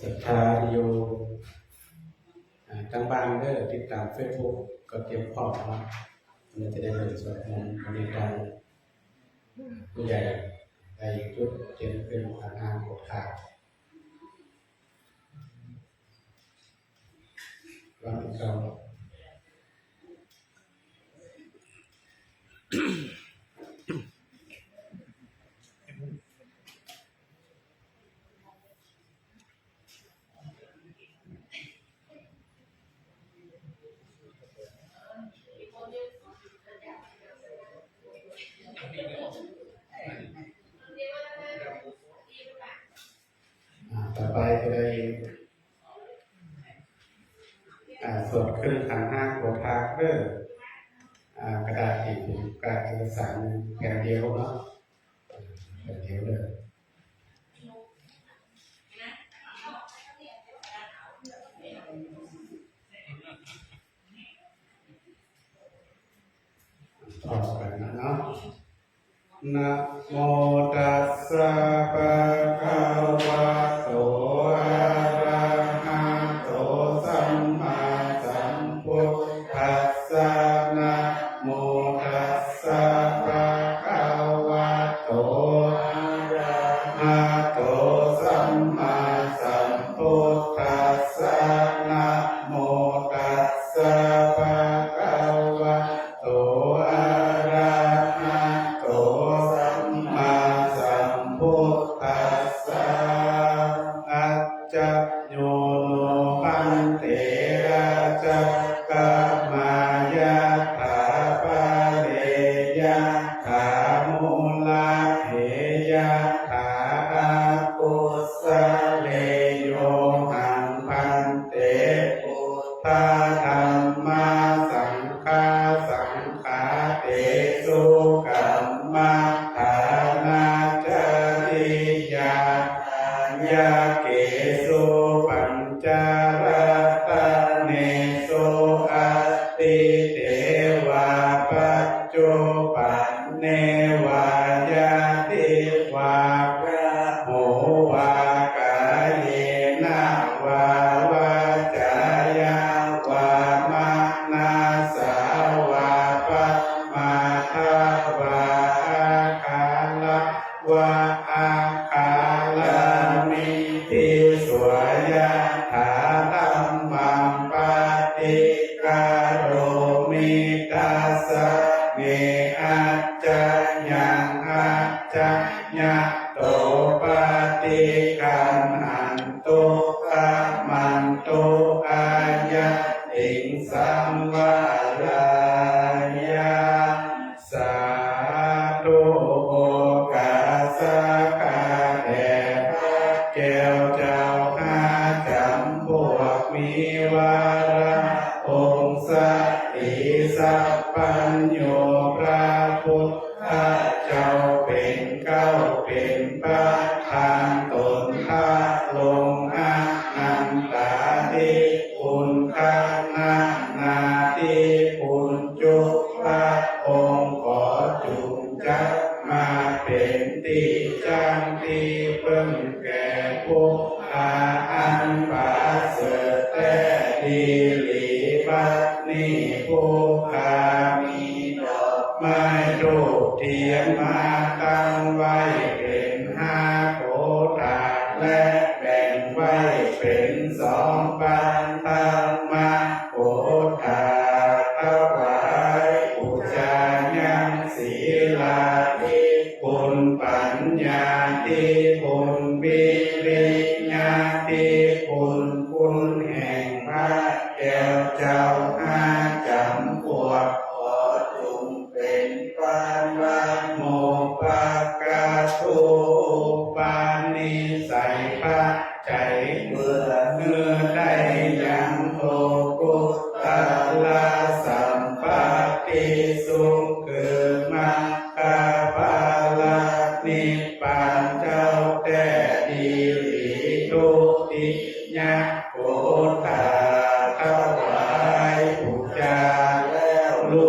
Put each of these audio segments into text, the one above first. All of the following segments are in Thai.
ศรัทธาที่อยู่ตั้งบ้านเด้อติดตามเฟซบุ๊กก็เตรียมพร้อมนะมันจะได้เริ่มสวดมนต์วันนี้ทางผู้ใหญ่ได้จุดเตรียมเป็นทางกดข่าววันเก่าต่อไปก็ได้สวดขึ้นขันห้าโกธาเด้อกระดาษอีกกระดาษเอกสารแผ่นเดียวเนาะแผ่นเดียวเลยต่อกันนะเนาะนะโมตัสสะภะคะวะโตอะระหะโตสัมมาสัมพุทธัสสะนะโมตัสสะภะคะวะโตอะระหะโตสัมมาสัมพุทธัสสะนะโมตัสสะภะคะวะโตอะระหะโตสัมมาสัมพุทธัสสะอัจจโยโนปันเตระจักกะมายะถาปะเรยะถามุลาเหยะถาอากุสะเลโยหังพันเตพุทธาธัมมาสังฆาสังฆาเตสุกัมมัฏฐานาจาริยาญาเกสุปัญจรัตเนสุอัตติเทวาปัจจุปันเนวายาติวากะโหวากายเนวาวาจายาวามนาสาวาปัตมาทาวาอาคาลวาอาคาลามิติสวยะถาธัมมังปฏิการโรมิตัสสะเมอัจจยังอัจจยะโตปฏิคันหันตุอะมันตุอายะติงสัมวารายะสาธุโอกาสกาแด่พระแก้วเจ้าห้าจำพวกมีวาระองค์สัตติสัพพัญโยพระพุทธเจ้าเป็นเก้าเป็นประธานตนทาลงอานันตาติคุณคานานาติคุณจุพระองค์ขอจุงจักมาเป็นติจังติเพิ่งแก่ผู้อาอันปาเสแต่ดีหลีบัดนี้ผู้ขามีดอกไม้รูปเทียนมาตั้งไว้เป็นห้าโกฏาและแบ่งไว้เป็นสองปันตังมาโกฏาถวายอุจจายังศีลาธิคุณปัญญาธิคุณวิริยะธิคุณแห่งพระแก้วเจ้าห้าจำพวกขอจงเป็นปานวะโมปากาทุปานิสัยพระใจเมื่อเนื้อได้ยังโลกุตตะลาสัมปติสุขคือมัคคาภาลานิพพานเจ้าแต่ดีหลีทุติยะโกฏาถวายอุจจาแล้วลุ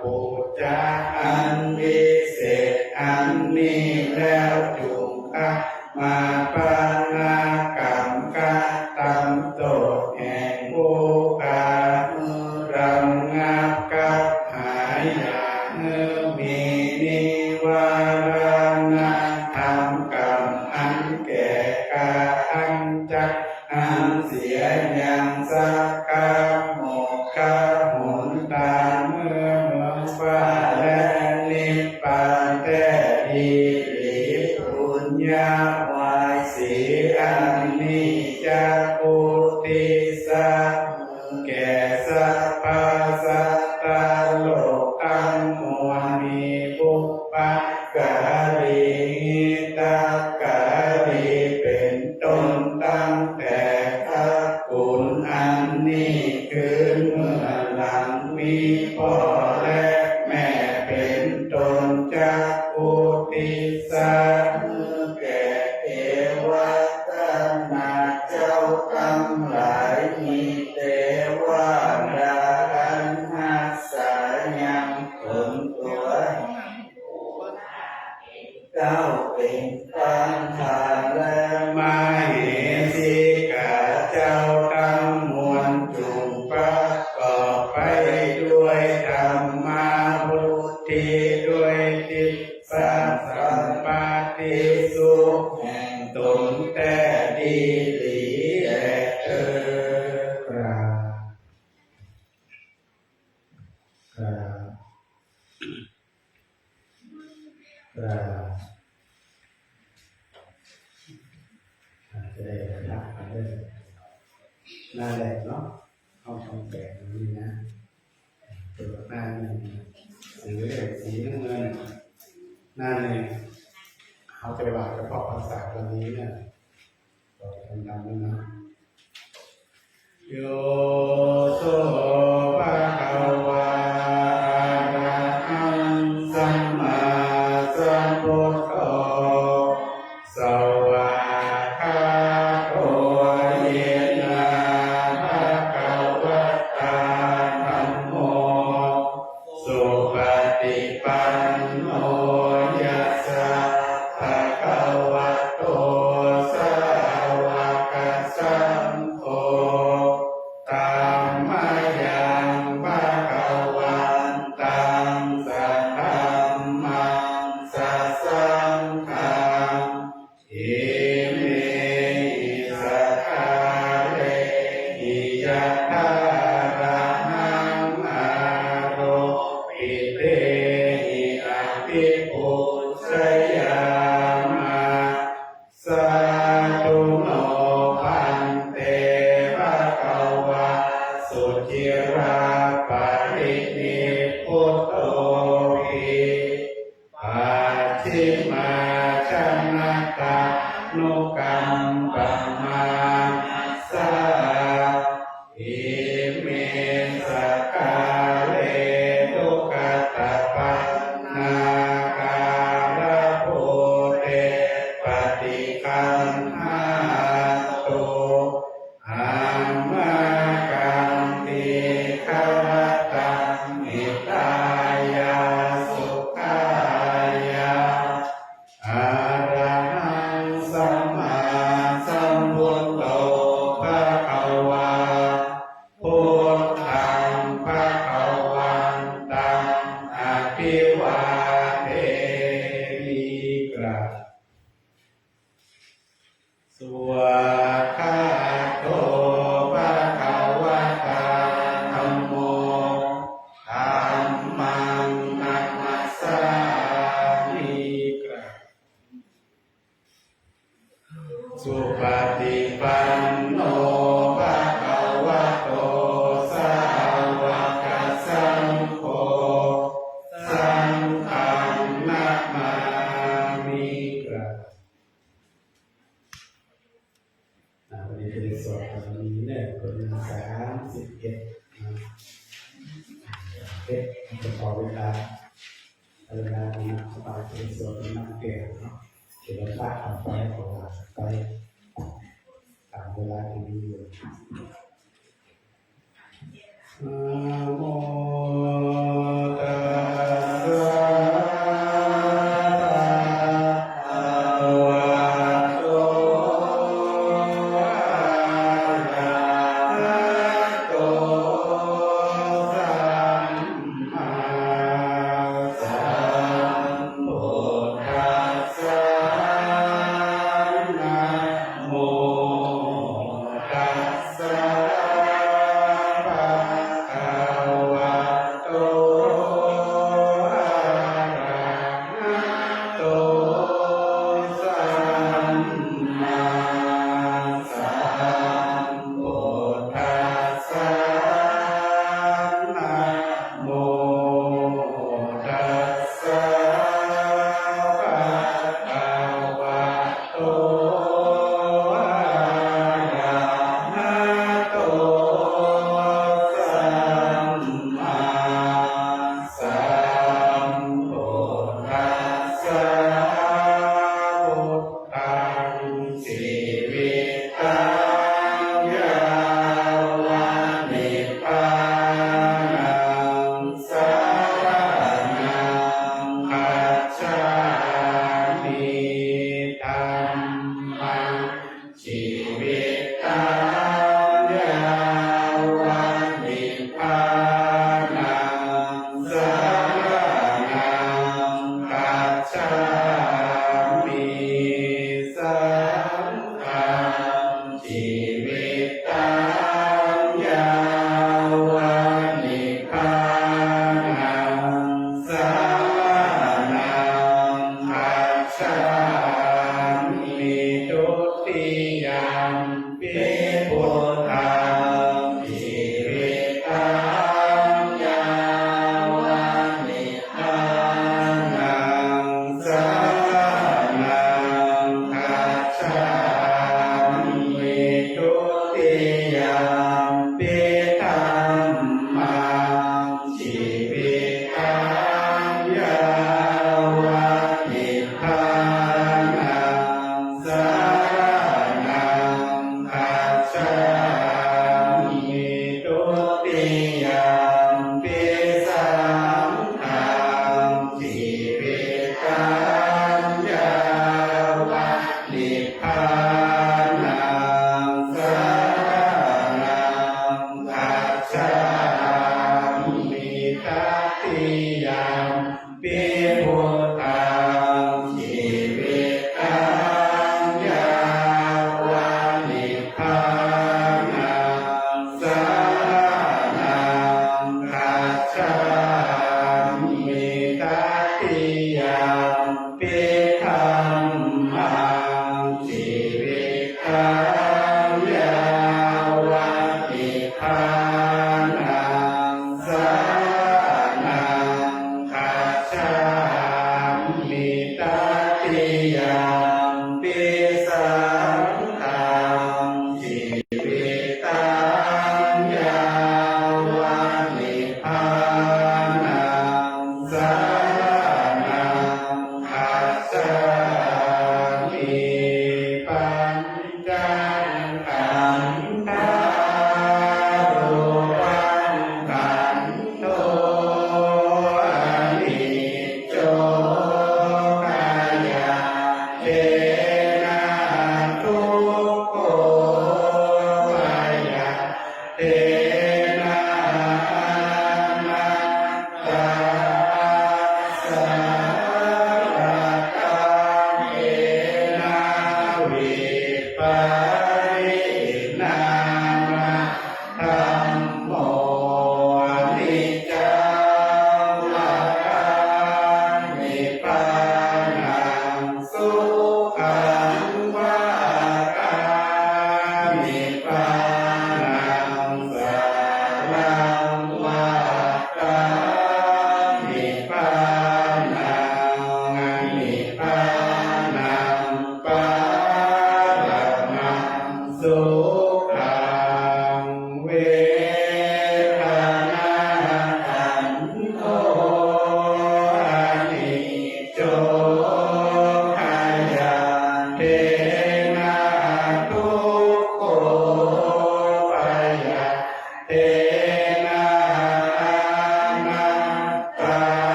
ปุจจาอันวิเศษอันนี้แล้วจุงคะมาปานากรรมกะตำโตแห่งผู้การังงับกับหายามีนิวารณธรรมกรรมอันแก่กาอันจักอันเสียยังสักกะโมกขะหุนตาเมื่อเมืองฟ้าและนิพพานแต่ดีหลีปุญญาวายสีอันนี้จะปุติสัตแก่สัพพสัตตโลกทั้งมวลมีบุพการีตากาลีเป็นต้นตั้งแต่ทักกุลอันนี้คือเมื่อหลังมีพ่อและแม่เป็นต้นจากปุติสัตแก่เทวตานาเจ้าทั้งหลายมีเทวดาอันหักษายังตนตัวเจ้าเป็นปัญหาและไม่สิกาเจ้าทั้งมวลจุงประกอบไปด้วยธรรมะบุติด้วยทิพสัมปติสุขแห่งตนแต่ดีหลีแลกราบกราบกราบจะได้รับกันเลยหน้าแรกเนาะเอาทองแปะนี้นะตัวหน้าหนึ่งสีเหลืองสีน้ำเงินหน้าหนึ่งเขาจะว่าเฉพาะภาษาวันนี้เนี่ยเราทำด้วยนะโยโสภะคะวะอะระหังสัมมาสัมพุทโธสวากขาโตเยนะภะคะวะตาธัมโมสุปฏิปันโนยัสสะภะคะวะโตสาวกสังโฆธัมมายังภะคะวันตังสัทธัมมังสัสสังฆังอิเมหิสัทธาเรหิยะถาระหังอาโรปิเตหิอภิปุชยามะสาธุโนพันเตภะคะวะสุจิราปรินิพพุตโตภิปัจฉิมาชนะตานุกัมปะมาสาอิเมสกาเลตุกตปันนาคาลโพเตปฏิคันหาตุอัมมากัมปิขวตังมิตายาสุขายาอะระหังสัมมาสัมพุทโธภะคะวะพุทธังภะคะวันตังอภิวาเทมิกราบสวากขาโตภะคะวะตาธัมโมธัมมังนัมมัสสามิกราบสุปฏิปันโนภะคะวะโตสาวกสังโฆสังฆังนะมามิกราบวันนี้เป็นสวดวันนี้เนี่ยคน31จะต่อเวลานี้ต่อเป็นสวดนักเกี่ยวเนาะเกี่ยวกับภาคต่อไปของเราไปตามเวลาที่มีอยู่นะโมตั สัมพุทธัสสะพุทธังชีวิตังยาวานิพพานังสรณังคัจฉามิธัมมังชีวิตังยาวานิพพานังสรณังคัจฉามิสังฆังชีวิตังยาวานิพพานังสรณังคัจฉามิทุติยมปิพุทธังชีวิตังยาวานิพพานังสรณังคัจฉามิทุติยมปิธัมมังชีวิตังยาวานิพพานังสรณังคัจฉามิทุติยมปิสังฆังชีวิตังยาวานิพพานังสรณังคัจฉามิตติยมปิพุทธังชีวิตังยาวานิพพานังสรณังคัจฉามิตติยมปิธัมมังชีวิตังยาวานิพพานังสรณังคัจ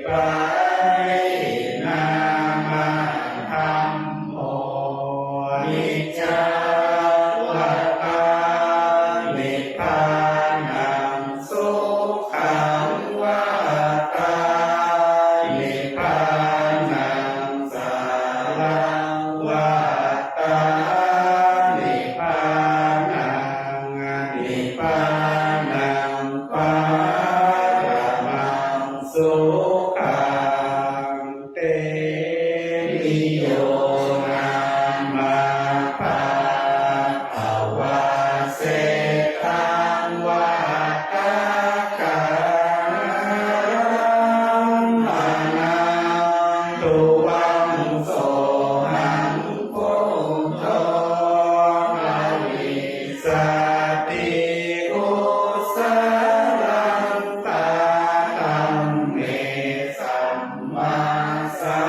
ปัยนามาธัมโมนิจจาวัฏฏานิพพานังสุขังวัฏฏานิพพานังสารังวัฏฏานิพพานังนิพพานังปารมังสุขังเตนิโยนามาภาภาวะเสตังวัฏฏะกังมานังตุวังโสหังพุทโธภวิสัตติอุสรังตาธัมเมสัมมาสั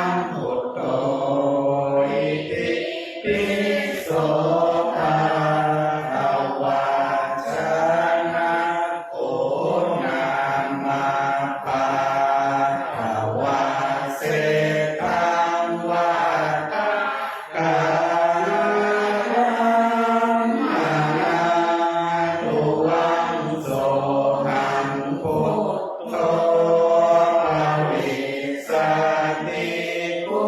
มพุทโธอิติปิโสภะคะวะชนะโอนามาภาภาวะเสตังวัฏฏะกังมานาตุวังโสหังพุทโธภวิสัตติอุ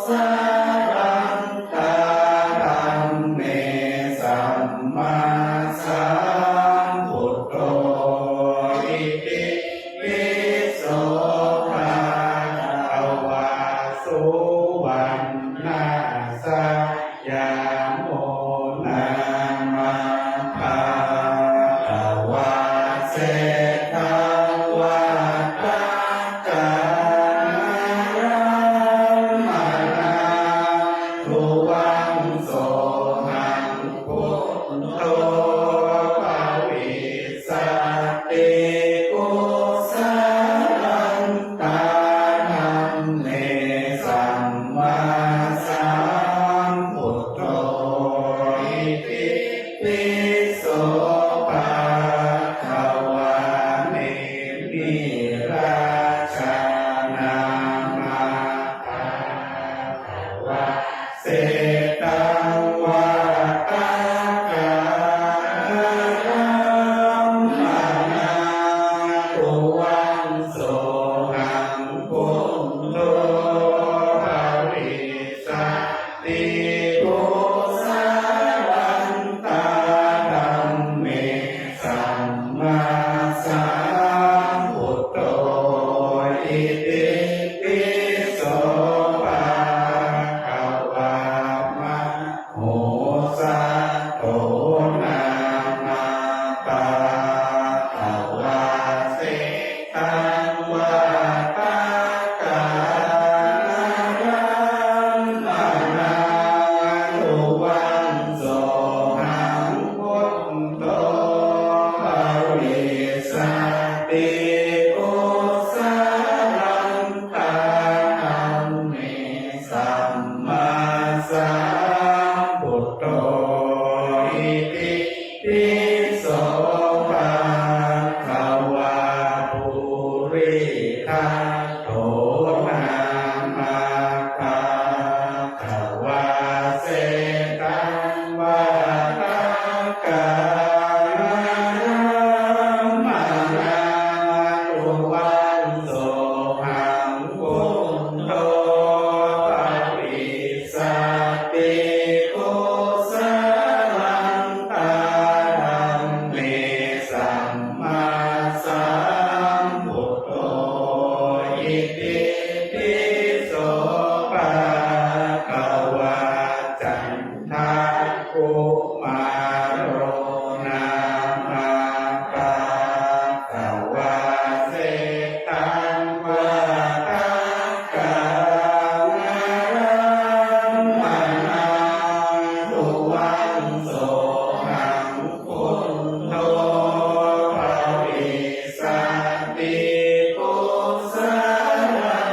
สรังตาธัมเมสัมมาสัมพุทโธอิติปิโสภะคะวะสุวรรณสัจยาโมนามาภาภาวะเสตังวัฏฏะกังมานาตุวังโสหังพุทโธภวิสัตติอุสรังตาธัมเมสัมมาสัมพุทโธอิติปิโสภะคะวะเนมิราชนามาภาภาวะเสตังวัฏฏะกังมานาตุวังโสหังพุทโธภวิสัตติอุสรังตาธัมเมสัมมาสัมพุทโธอิติปิโสภะคะวะมะโหสะโตนามาภาภาวะเสตังวัฏฏะกังมานาตุวังโสหังพุทโธภวิสัตติอุสรังตาธัมเมสัมมาสัมพุทโธอิติปิโสภะคะวะปุริทัสโตนามาภาภาวะเสตังวัฏฏะกังมานาตุวังโสหังพุทโธภวิสัตติอุสรังตาธัมเมสัมมาสัมพุทโธอิติปิโสภะคะวะจันทะกุมาโรนามาภาภาวะเสตังวัฏฏะกังมานาตุวังโสหังพุทโธภวิสัตติอุสรัง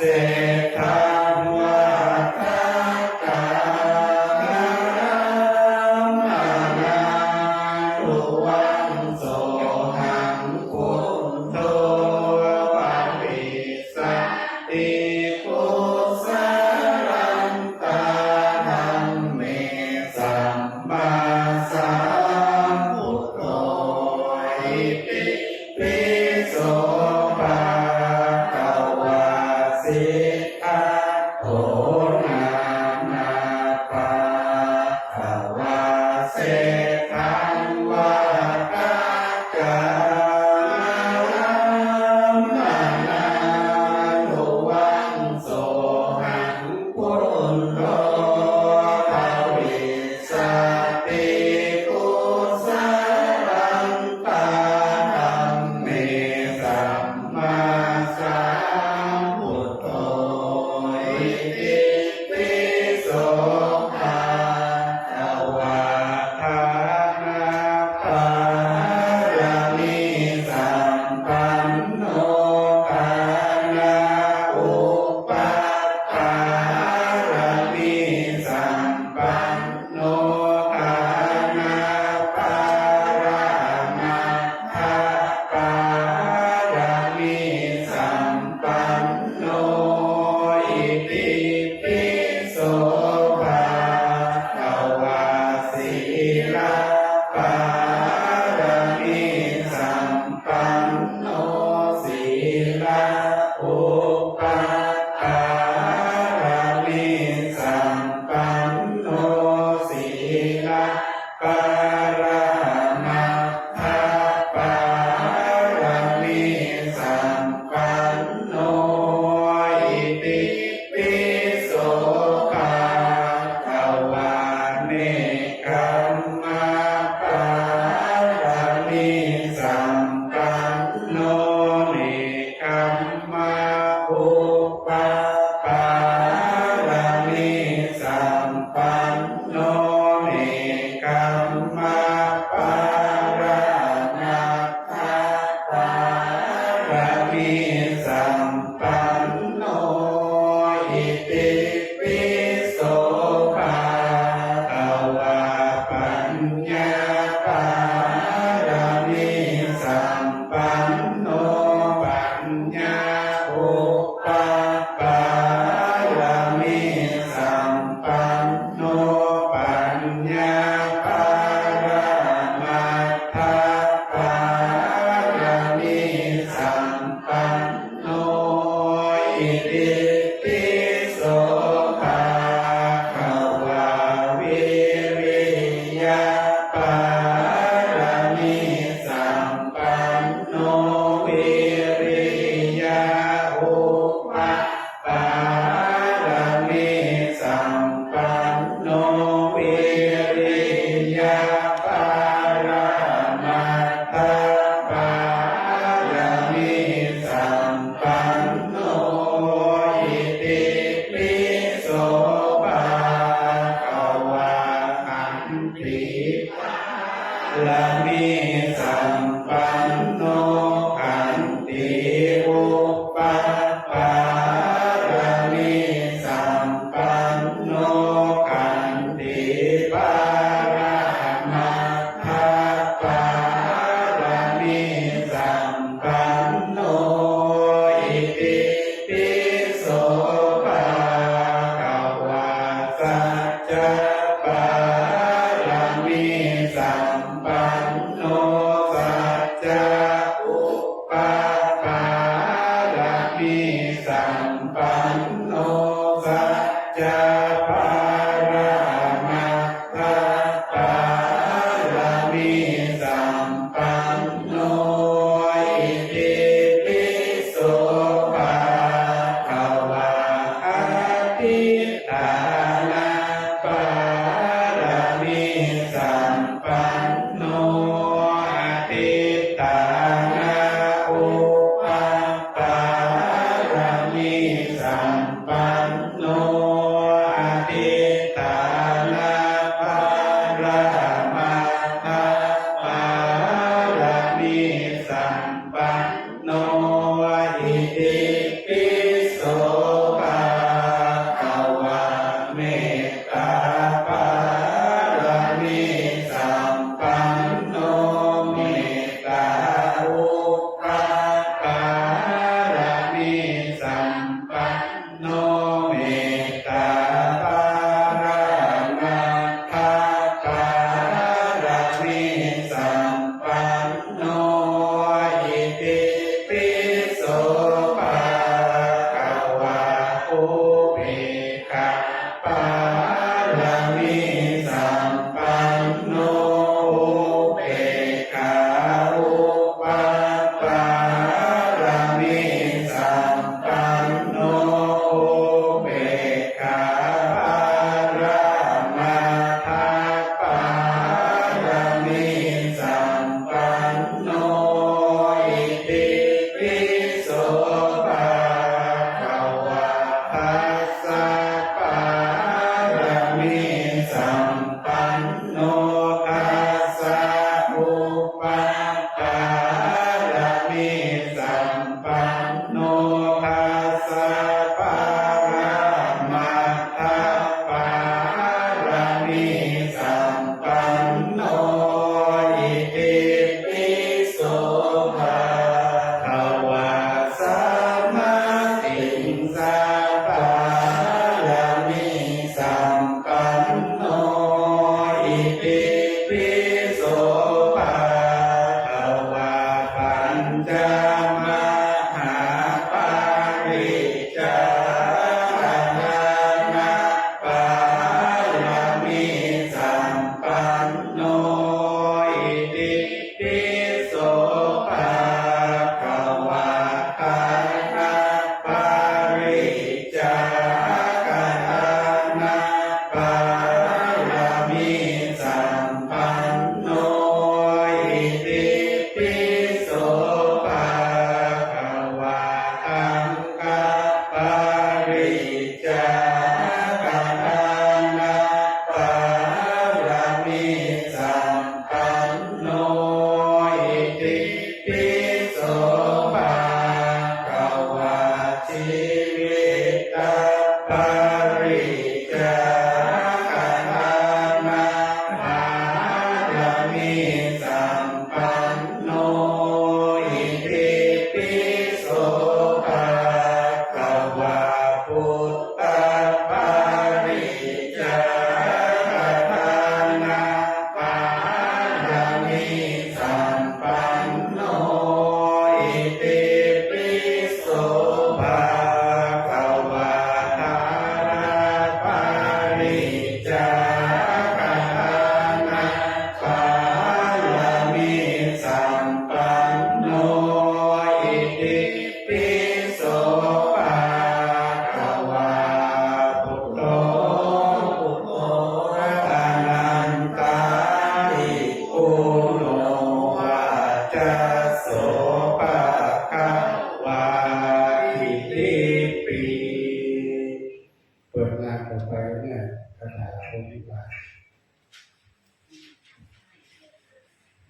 ทังวัฏกานามานาทุวังโสหังพุทโธปะริสัทติพุสรันตาธัมเมสัมมาสัมพุทโธอิติปิโสภะคะวะสิทธาโตนานาภะคะวะเสทังวัฏกานามานาทุวังโสหังพุทโธภริสัทติพุสรันตาธัมเมสัมมาสัมพุทโธอิติปิโสภะคะวะทานาปารมิสัมปันโนกานาอุปปารมิสัมปันโนกานาปารามัตถปารมิสัมปันโนอิติปิโสภะคะวะสีลาปารมิสัมปันโนสีลาอุปปารมิสัมปันโนสีลาปารามัตถปารมิสัมปันโนอิติปิโสภะคะวะเนกขัมมะปารมิสัมปันโนเนกขัมมะอุปปารมิสัมปันโนเนกขัมมะปารมัตถปารมิสัมปันโนอิติปิโสภะคะวะปัญญาปารมิสัมปันโนปัญญาอุปปารมิสัมปันโนปัญญาปารมัตถปารมิสัมปันโนอิติปิโสภะคะวะวิริยะปารมิสัมปันโนวิริยะอุปปารมิสัมปันโนวิริยะปารมัตถปารมิสัมปันโนอิติปิโสภะคะวะขันติปารมิสัมปันโนขันติอุปปารมิสัมปันโนขันติปารามัตถปารมิสัมปันโนอิติปิโสภะคะวะสัจจะปารมิสัมปันโนสัจจะอุปปารมิสัมปันโนสัจจะปารามัตถปารมิสัมปันโนอิติปิโสภะคะวะอธิฐานะปารมิสัมปันโนอธิฐานะอุปปารมิสัมปันโนอธิฐานะปารมัตถปารมิสัมปันโนอิติปิโส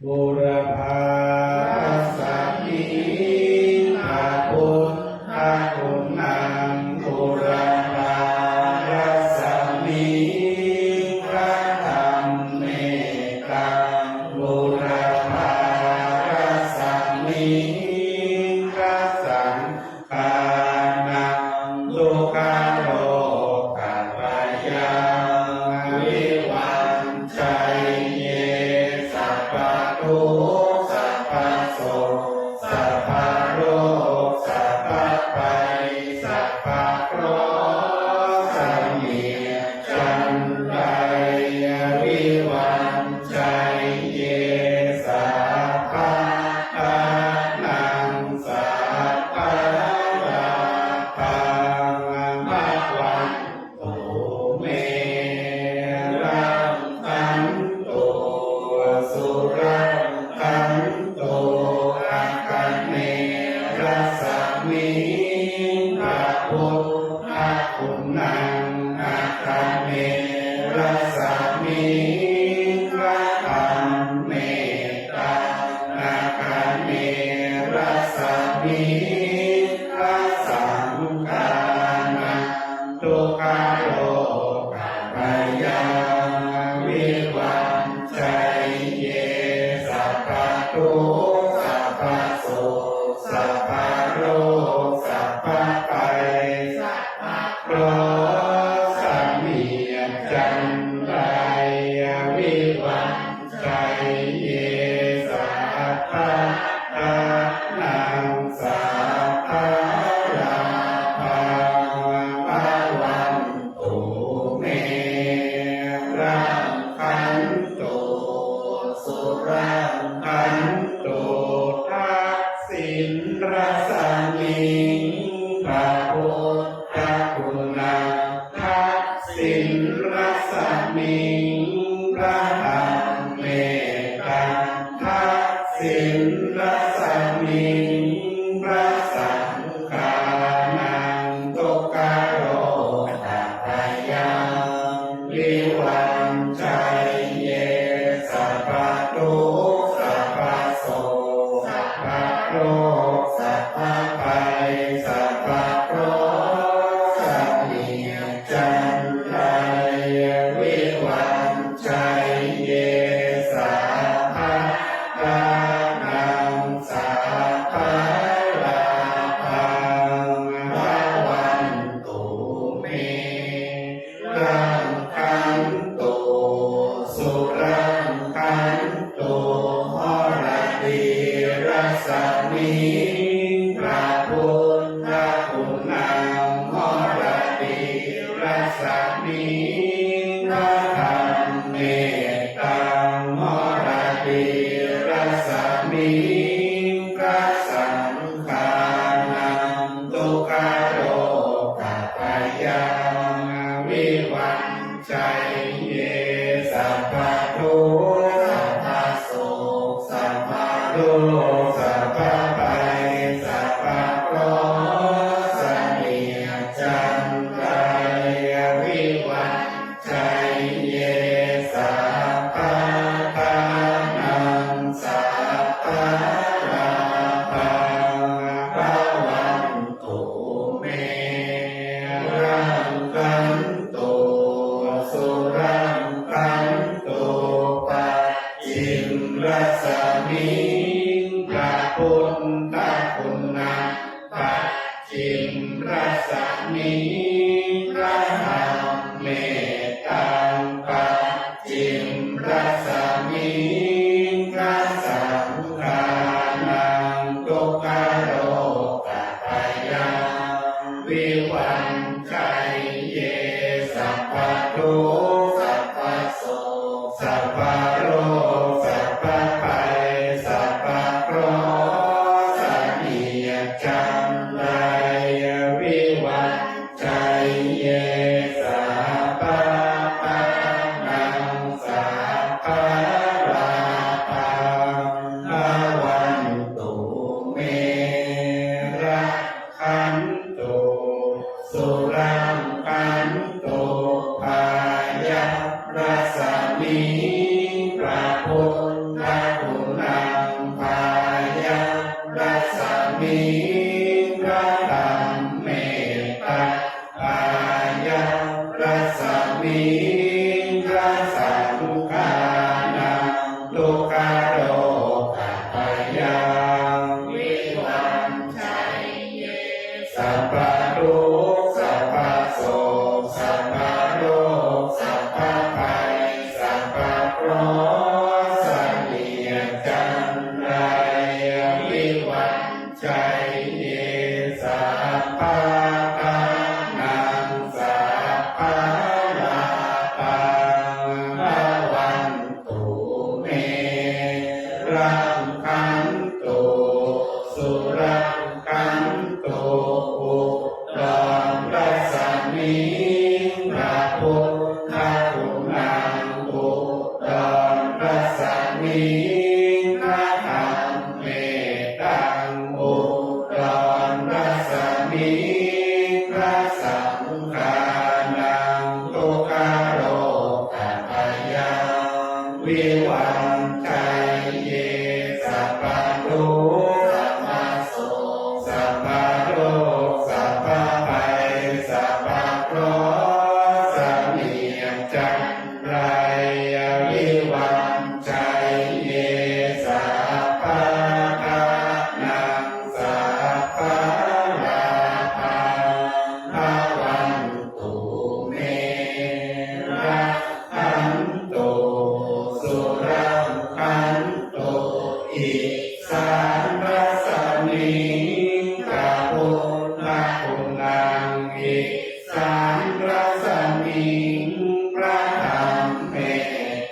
บุรพาสัมมิพระพุทธคุณนังบุรพาสัมมิพระธรรมเมตังบุรพาสัมมิพระสังฆานังสุขาโลกัปปยังวิวัชชัยเยสัพพทุกข์สัพพโสสัพพโรคสัพพภัยสัพพเคราะห์สัมมิจันไดวิวัชชัยเยสัพพทานังสัพพราภังมัควันตุเมรังคันตุสุรังคันตุอาคันเนรัสสมิพระพุทธคุณนังอาคันเนรัสสมิพระธรรมเมตตาอาคันเนรัสสมิพระสังฆานังทุกขโลกัปปยังวิวัชชัยเยสัพพทุกข์สัพพโสสัพพโรคสัพพภัยสัพพเคราะห์สัมมิจันไดวิวัชชัยเยสัพพทานังสัพพราภังภวันตุเมรังคันตุสุรังคันตุทักษิณรสมิงพระพุทธคุณนังทักษิณรสมิงพระธรรมเมตตาทักษิณรสมิงพระสังฆานังทุกขโลกัปปยังวิวัชชัยเยสัพพทุกข์สัพพโสสัพพโรคสัพพภัยสัพพเคราะห์สัมมิจันไดวิวัชชัยเยสัพพทานังสัพพราภังภวันตุเมรังคันตุสุรังคันตุหรติรสมิพระพุทธคุณนังหรติรสมิพระธรรมเมตตังหรติรสมิพระสังฆานังทุกขโลกัปปยังวิวัชชัยเยสัพพทุกข์สัพพโสสัพพโรคสัพพภัยสัพพเคราะห์สัมมิจันไดวิวัชชัยเยสัพพทานังสัพพราภังภวันตุเมรังคันตุสุรังคันตุปัจฉิมรสมิพระพุทธคุณนังปัจฉิมรสมิพระธรรมเมตตังปัจฉิมรสมิพระสังฆานังทุกขโลกัปปยังวิวัชชัยเยสัพพทุกข์สัพพโสสัพพโรคสัพพภัยสัพพเคราะห์สัมมิจันไดวิวัชชัยเยสัพพทานังสัพพราภังภวันตุเมรังคันตุสุรังคันตุภายรัสมิพระพุทธคุณ สัพพะทุกข์สัพพะโศกสัพพะโรคสัพพะภัยสัพพะเคราะห์สัพเพจันไรวิวัชชัยเยสัพพะทานังสัพพะลาภังภวันตุเมรังคันตุสุรังคันตุอุดรรัศมีพระพุทธคุณังอุดรรัศมีพระธรรมเมตังอุดรรัศมีพระสังฆานังตุกโรกัปยังวิวันชัยเยสัพพะทุกข์สัพพะโศกสัพพะโรคสัพพะภัยสัพพะเคราะห์สัพเพจันไรวิวัชชัยเยสัพพะทานังสัพพะลาภังภวันตุเมรักขันตุสุรังคันตุอิสานรัสมิงพระพุทธคุณังอิสานรัสมิงพระธรรมเม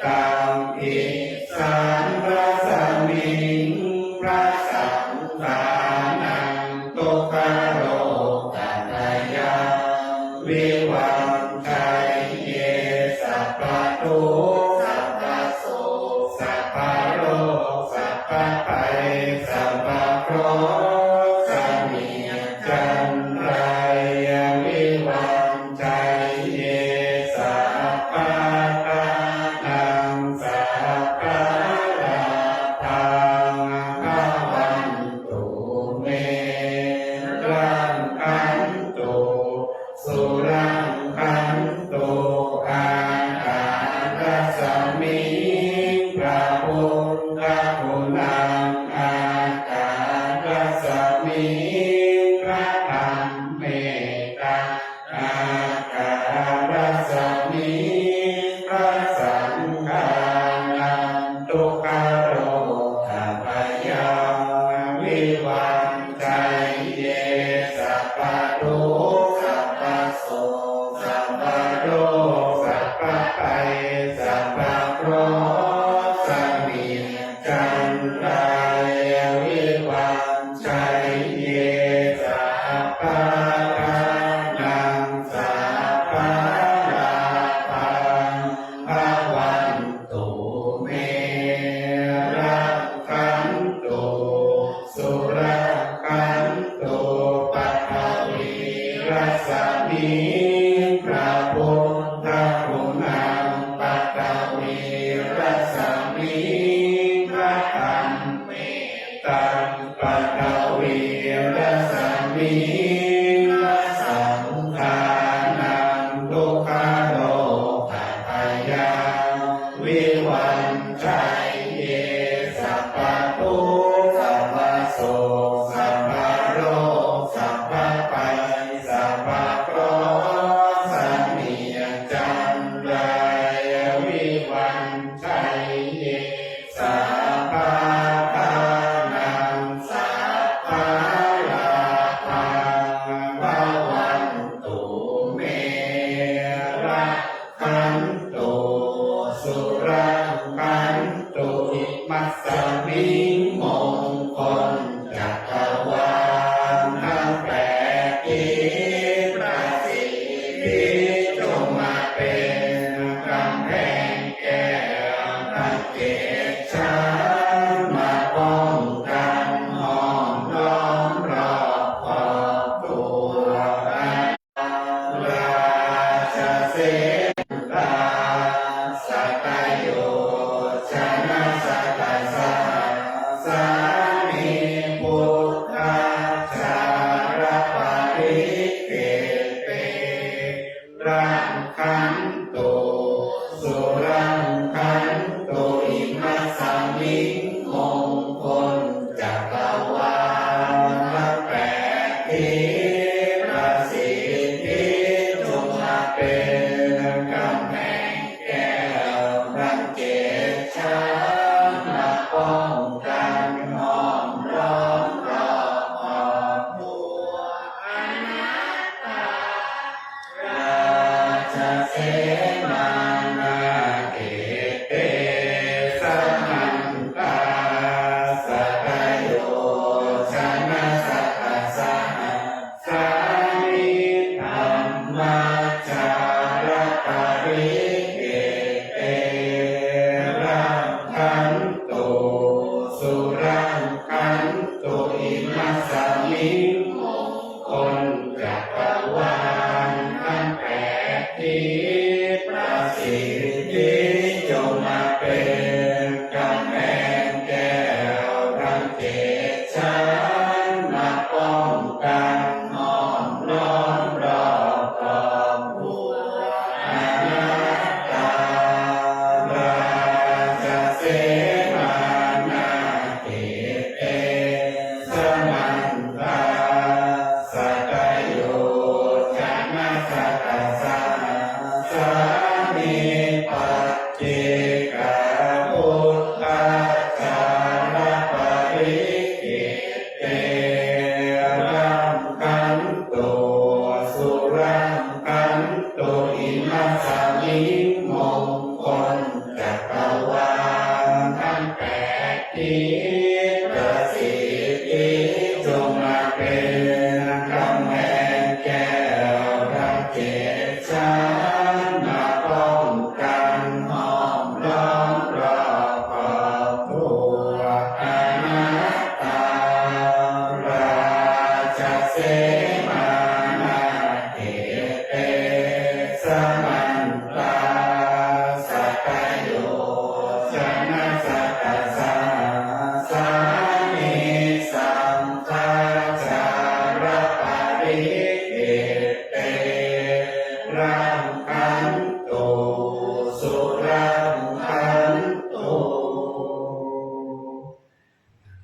ตังอิสานรัสมิงพระสังฆานังตุกโรกัปยังวิวันชัยเยสัพพะทุกข์สัพพะโศกสัพพะโรคสัพพะภัยสัพพะเคราะห์สัพเพจันไรวิวันชัยเยสัพพะทานังสัพพะลาภังภวันตุเมรังคันตุสุรังคันตุอาการัสมิงพระพุทธคุณังอาการัสมิงพระธรรมเมตังอาการัสมิงพระสังฆานังตุกโรกัปยังวิวันชัยเยสัพพะทุกข์สัพพะโศกสัพพะโรคสัพพะภัยสัพพะเคราะห์สัพเพจันไรวิวันชัยเยสัพพะทานังสัพพะลาภังภวันตุเมรังคันตุสุรังคันตุปัทถวีรัสมิงพระพุทธคุณังปัทถวีรัสมิงพระธรรมเมตังปัทถวีรัสมิงพระสังฆานังตุกโรกัปยังวิวันชัยเยสัพพะทุกข์สัพพะโศกสัพพะโรคสัพพะภัยสัพพะเคราะห์สัพเพจันไรวิวันชัยเยสัพพะทานังสัพพะลาภังภวันตุเมรักขันตุสุรังคันตุอิมัสสมิงมงคลจักรวาลทั้งแปดทิศประสิทธิจงมาเป็นกำแพงแก้วทั้งเจ็ดชั้นมาป้องกันห้อมล้อมรอบขอบตัวราชเสนาสัตโยชนะสัตสาสามิพุทธาชารปริเกเตรังคันตุสุรังคันตุอิมัสสมิงมงคลจักรวาลทั้งแปดทิศ มานาเอเตสมันตาสัพพโยชนะสัตตสาสานิสัมภาจารปริเอเตรังคันตุสุรังคันตุ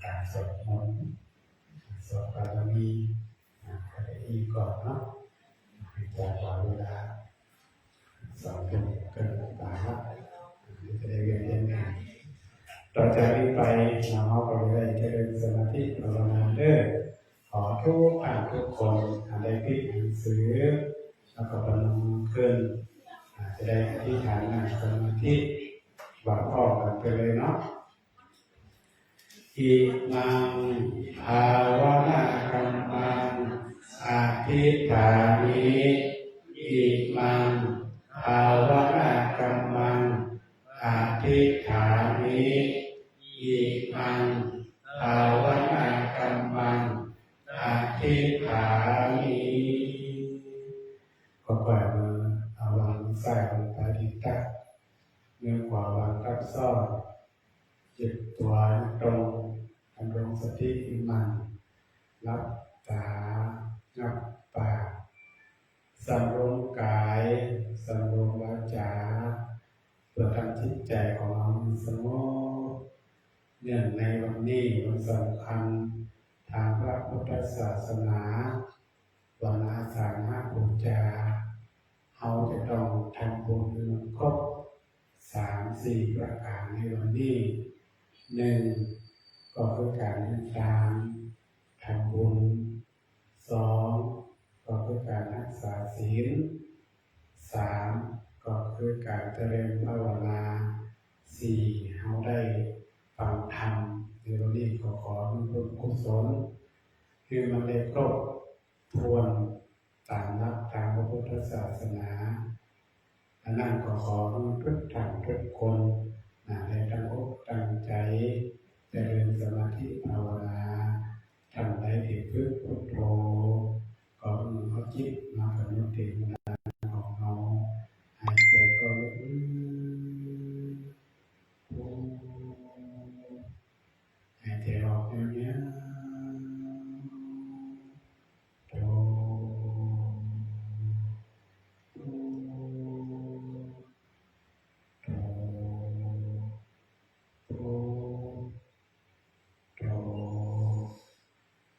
การสวดมนต์สวดบารมีอะไรอีกก่อนเนาะจากเวลา2 ทุ่มเกินต่างๆจะได้เรียนงานต่อจากนี้ไปเราก็ได้เจริญสมาธิภาวนาเด้อขอทุกคนได้พิจารณาหนังสือแล้วก็บรรลุขึ้นจะได้อธิษฐานนั่งสมาธิว่าพ่อกันไปเลยเนาะอิมังภาวนาคัมมังอธิษฐามิอิมังภาวนาคัมมังอธิษฐามิอิมังภาวนาคัมมังอธิษฐามิก็ปล่อยมือเอาวางซ้ายลงไปที่ตักมือขวาวางทับซ่อนจิตตัวตรงดำรงสติมั่นรับตางับปากสำรวมกายสำรวมวาจาเพื่อทำจิตใจของเราสงบเนื่องในวันนี้วันสำคัญทางพระพุทธศาสนาวันอาสาฬหบูชาเราจะต้องทำบุญครบ3-4 ประการในวันนี้1ก็คือการให้ทานทำบุญ2ก็คือการรักษาศีล3ก็คือการเจริญภาวนา4เราได้ฟังธรรมในวันนี้ขอบุญกุศลคือมันได้ครบถ้วนตามหลักทางพระพุทธศาสนาอันนั้นขอทุกท่านทุกคนได้ตั้งอกตั้งใจเจริญสมาธิภาวนาทำได้ที่พุทโธก็เอาจิตมากำหนดถึงของเราหายใจก็หายใจออกเนี้ยโธ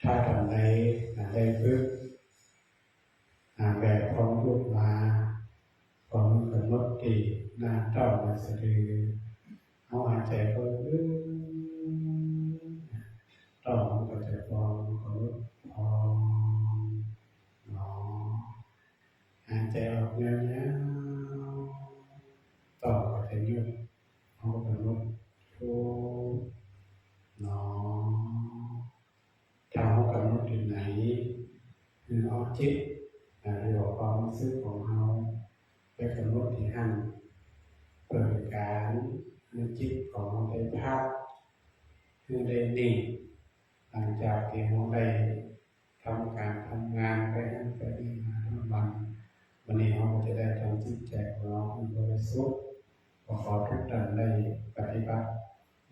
ถ้าทำได้ฝึกแบบความรูปมาความกำหนดที่หน้าเต้าในสะดือเอาหายใจก็ต่อมันก็จะฟองก็ลดพองหนอหายใจออกเงี้ยต่อก็จะหยุดเอาก็ลดทุกหนอถ้าเอากำหนดที่ไหนคือเอาจิตหรือว่าความรู้สึกของเราไปกำหนดที่หั่นเปิดการจิตของเราได้พักคือได้นิ่งหลังจากที่เราได้ทำการทำงานไปนั่นไปนี่มาทั้งวันนี้เราจะได้ทำจิตใจของเราให้บริสุทธิ์ขอทุกท่านได้ปฏิบัติ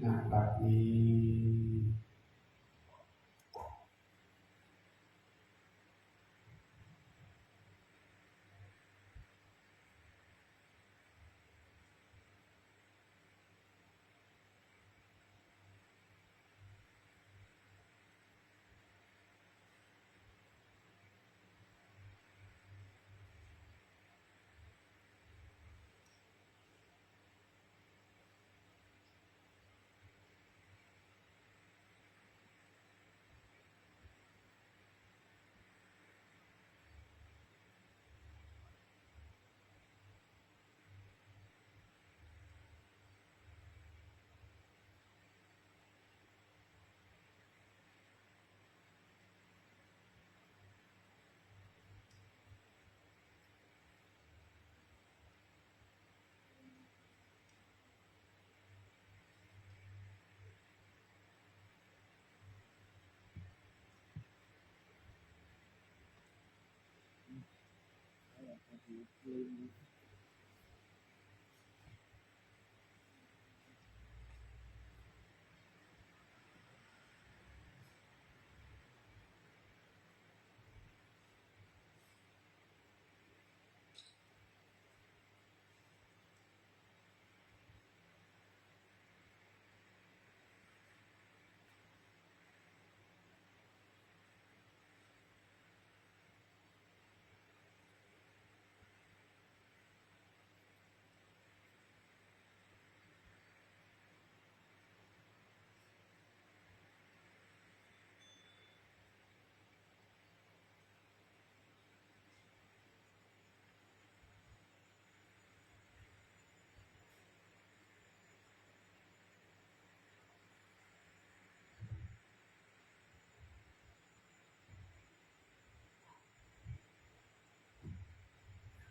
ณ บัดนี้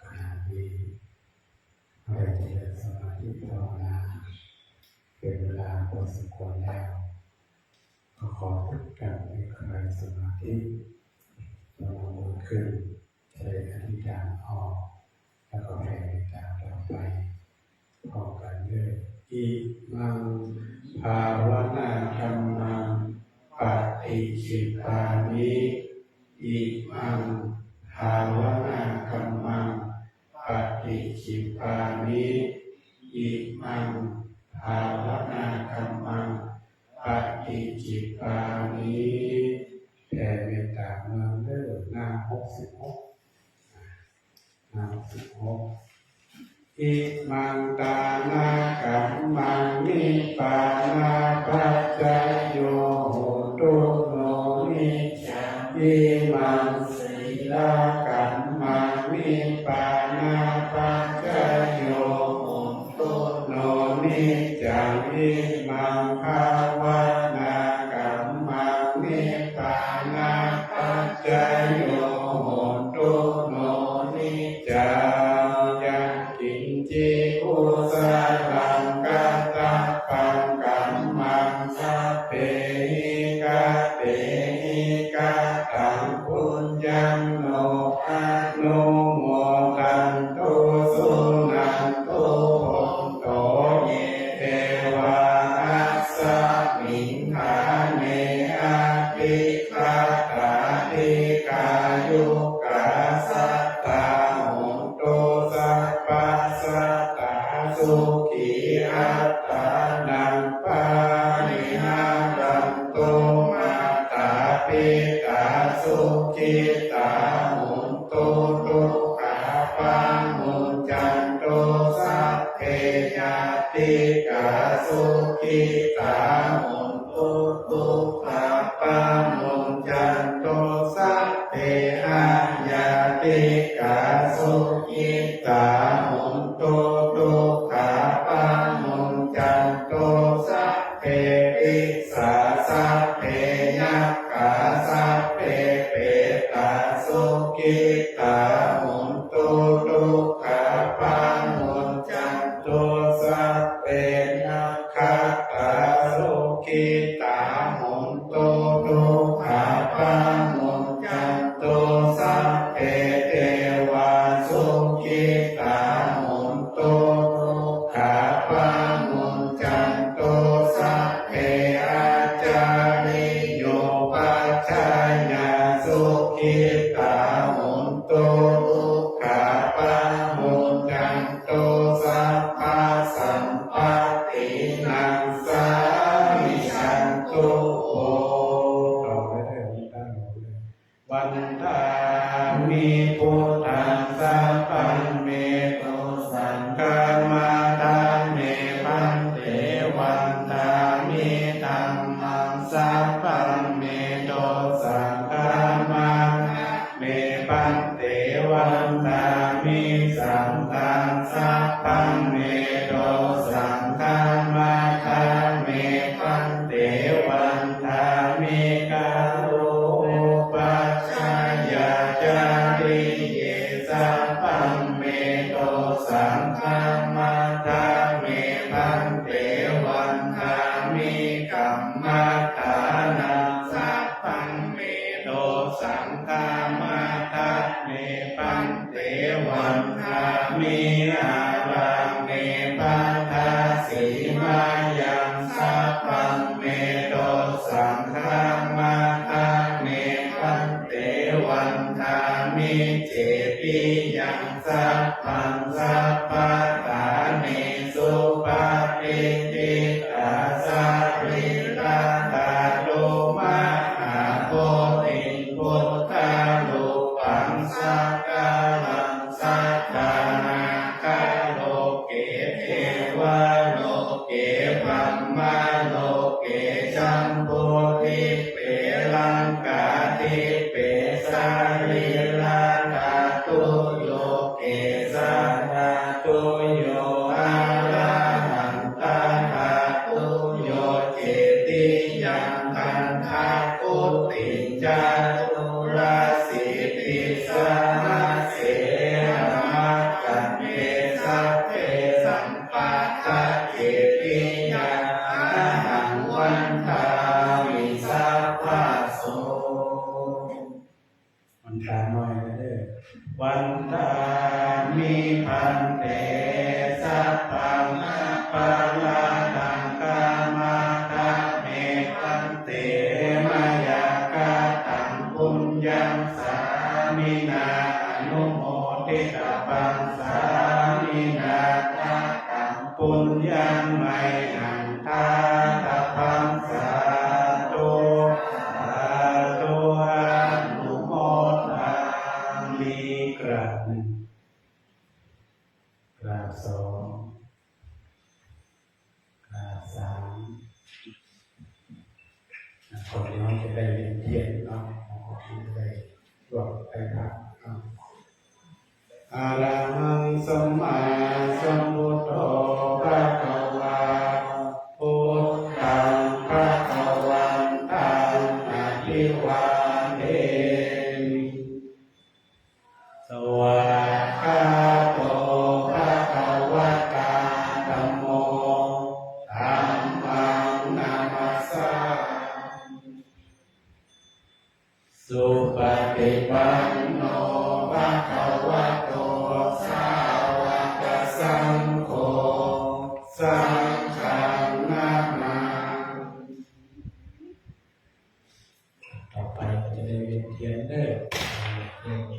ขณะนี้เราจะเจริญสมาธิภาวนาเป็นเวลาพอสมควรแล้วก็ขอทุกท่านให้ใครสมาธิเรามือขึ้นเจริญอธิษฐานออกแล้วก็แผ่เมตตาต่อไปพร้อมกันด้วยอิมังภาวนาธัมมังปฏิชิตามิอิมังภาวนาธัมมังปฏิชิตามิอิมังภาวนาธัมมังปฏิชิตามิแผ่เมตตาเมืองเด้อหน้า66หน้า66อิมังตานากัมมังนิปานาปัจจยโยโหตุโนนิจังอิมังสีลากัมมังนิปานาปัจจยโยโหตุโนนิจังอิมังภาวนากัมมังนิปานาปัจจยโยโหตุโนนิจังกินจิอุสารังกัตตะปังกัมมังสัพเพหิกะเตหิกะตังปุญญังโนอะนุโมทันตุสุนันตุโหนโตเยเทวาอัสสมิงหาเนอะติคาตาติกายุกาสัตตาโหนโตสัพพะสัตตาสุขีอัตตานังปานิหารันโตมาตาปิตาสุขิตาโหนโตทุกขาปังมุญจันโตสัพเพยติกาสุขิตาโหนโตทุกขาปังมุญจันโตสัพเพอะยาติกาสุขิตาโหนโตทุกขาปังมุญจันโตสัพเพปิสาสัพเพยัคขะสัพเพเปตาสุขิตาโหนโตทุกขาปังมุญจันโตสัพเพยัคขะตาสุขิตาโหนโตทุกขาปังมุญจันโตสัพเพเทวาสุขิตาโหนโตทุกขาปังมุญจันโตสัพเพอาจาริโยปัจจายาสุขิตาโหนโตทุกขาปังมุญจันโตสัพพะสัมปตินังสามิชันตุโอต่อไปเถิดตั้งหมดเลยวันทามิพุทธังสัพพันเมโตสังฆามาตาเมพันเตวันทามิธัมมังสัพพันเมโตสังฆามาเมพันเตวันทามิสังฆังสัพพันเมโตสังฆามาคาเมพันเตวันทามิกาโรปัจจายาจาริเยสัพพันเมโตสังฆามาคาเมพันเตวันทามิกัมมัฏฐานังสัพพันเมโต สังฆามาทัสเมปันเตวันทามิอารังเมปัทธาสีมายังสัพพังเมโตสังฆามาทัสเมปันเตวันทามิเจติยังสัพพังสัพพะทาเนสุปาปิติตาสาริลาตาโลมาหาโพธิพุทธาลุปังสักกาลังสัทธานาคาโลเกเทวะโลเกปัมมาโลเกจัมโพธิเปลังกาทิเปสาริลาตาตุโยเกสาตาตุโยอาราหันตาตาตุโยเจติยังคันธากุติจาตุราสิติสาเสมากันเมสัพเพสัมปัทธะเจติยังอาหังวันทามิสัพพะโสวันทาน้อยเด้อวันทามิพันเตสัพพังอปาลาตังกามาตะเมพันเตมายากาตังปุญญังสามินาอนุโมทิตาปังสามินาทาตังปุญญังไมหังทาตาปังสาธุสาธุอนุโมทามิกราบหนึ่งกราบสองกราบสามคนน้องจะได้เรียนเทียนเนาะจะได้รวมไปครับอะระหังสัมมาสัมพุทโธภะคะวาพุทธังภะคะวันตังอะภิวาเทมิสวากขาโตภะคะวะตาธัมโมธัมมังนามัสสามิสุปฏิปันโนภะคะวะโตสาวกสังโฆสังฆังนามาต่อไปจะได้เวียนเทียนเด้อ